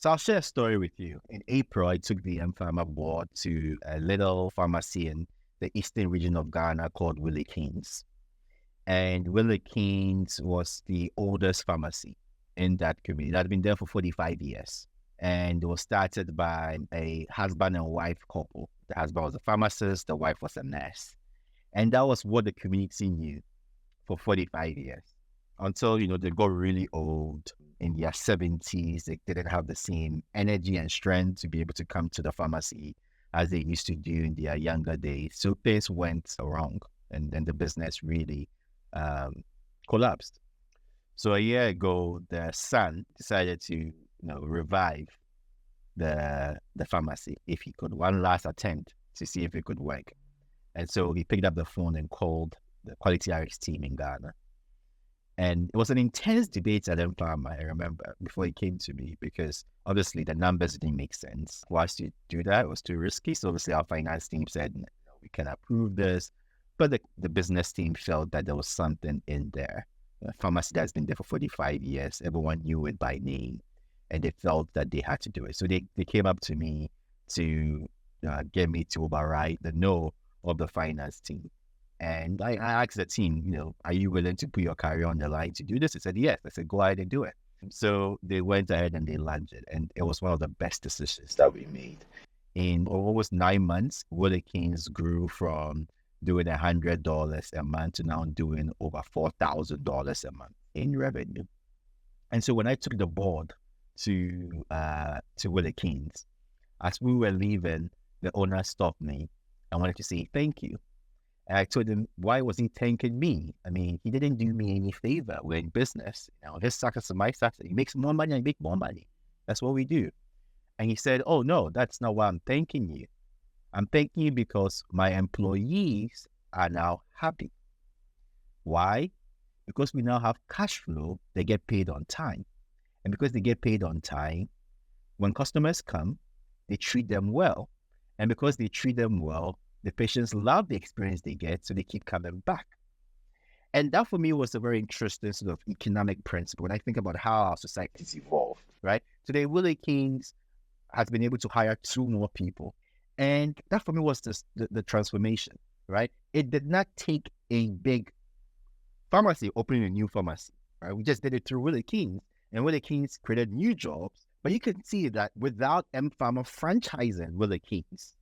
So I'll share a story with you. In April, I took the mPharma board to a little pharmacy in the eastern region of Ghana called Willie Kings. And Willie Kings was the oldest pharmacy in that community. It had been there for 45 years. And it was started by a husband and wife couple. The husband was a pharmacist, the wife was a nurse. And that was what the community knew for 45 years until, they got really old in their 70s. They didn't have the same energy and strength to be able to come to the pharmacy as they used to do in their younger days. So things went wrong, and then the business really collapsed. So a year ago, the son decided to revive the pharmacy if he could, one last attempt to see if it could work. And so he picked up the phone and called the Quality RX team in Ghana. And it was an intense debate at mPharma, I remember, before he came to me, because obviously the numbers didn't make sense. For us to do that, it was too risky. So obviously our finance team said, no, we can approve this. But the business team felt that there was something in there. A pharmacy that's been there for 45 years, everyone knew it by name, and they felt that they had to do it. So they came up to me to get me to override the no of the finance team. And I asked the team, are you willing to put your career on the line to do this? They said, yes. I said, go ahead and do it. So they went ahead and they landed. And it was one of the best decisions that we made. In almost 9 months, Willie Kings grew from doing $100 a month to now doing over $4,000 a month in revenue. And so when I took the board to Willie Kings, as we were leaving, the owner stopped me. I wanted to say thank you. And I told him, why was he thanking me? I mean, he didn't do me any favor. We're in business. His success is my success. He makes more money, I make more money. That's what we do. And he said, oh, no, that's not why I'm thanking you. I'm thanking you because my employees are now happy. Why? Because we now have cash flow. They get paid on time. And because they get paid on time, when customers come, they treat them well. And because they treat them well, the patients love the experience they get, so they keep coming back. And that for me was a very interesting sort of economic principle when I think about how our societies evolved, right? Today, Willie Kings has been able to hire 2 more people. And that for me was the transformation, right? It did not take a big pharmacy opening a new pharmacy, right? We just did it through Willie Kings, and Willie Kings created new jobs. But you can see that without mPharma franchising Willie Kings,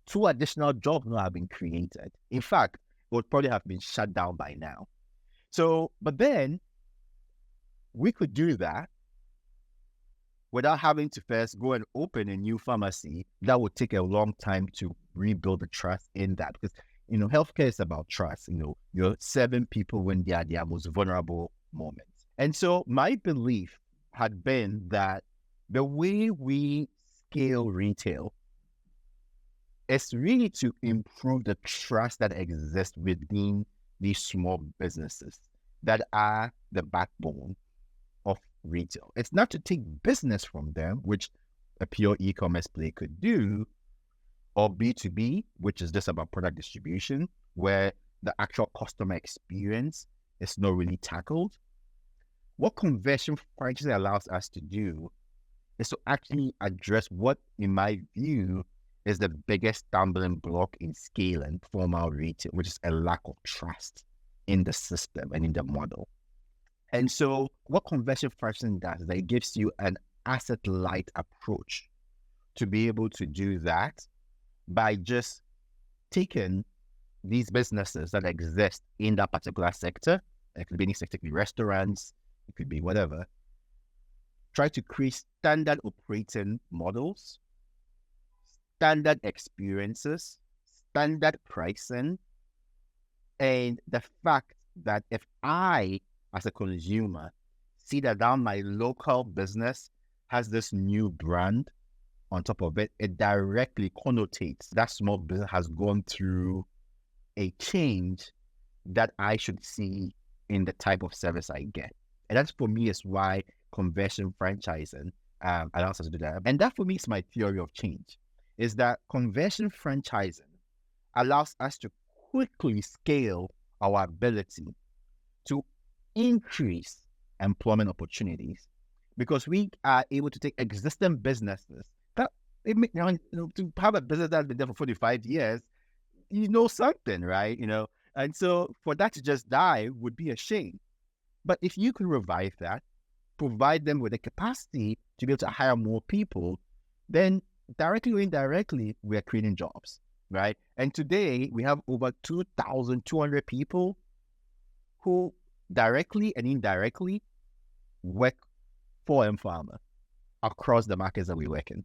2 additional jobs now have been created. In fact, it would probably have been shut down by now. So, but then we could do that without having to first go and open a new pharmacy. That would take a long time to rebuild the trust in that, because healthcare is about trust. You're serving people when they are at their most vulnerable moments. And so my belief had been that the way we scale retail is really to improve the trust that exists within these small businesses that are the backbone of retail. It's not to take business from them, which a pure e-commerce play could do, or B2B, which is just about product distribution, where the actual customer experience is not really tackled. What conversion franchising allows us to do is to actually address what, in my view, is the biggest stumbling block in scaling formal retail, which is a lack of trust in the system and in the model. And so what conversion franchising does is that it gives you an asset-light approach to be able to do that by just taking these businesses that exist in that particular sector. It could be any sector, it could be restaurants, it could be whatever. Try to create standard operating models, standard experiences, standard pricing, and the fact that if I, as a consumer, see that now my local business has this new brand on top of it, it directly connotates that small business has gone through a change that I should see in the type of service I get. And that for me is why conversion franchising allows us to do that. And that for me is my theory of change, is that conversion franchising allows us to quickly scale our ability to increase employment opportunities because we are able to take existing businesses that to have a business that's been there for 45 years, something, right? And so for that to just die would be a shame. But if you could revive that, provide them with the capacity to be able to hire more people, then directly or indirectly, we are creating jobs, right? And today we have over 2,200 people who directly and indirectly work for mPharma across the markets that we work in.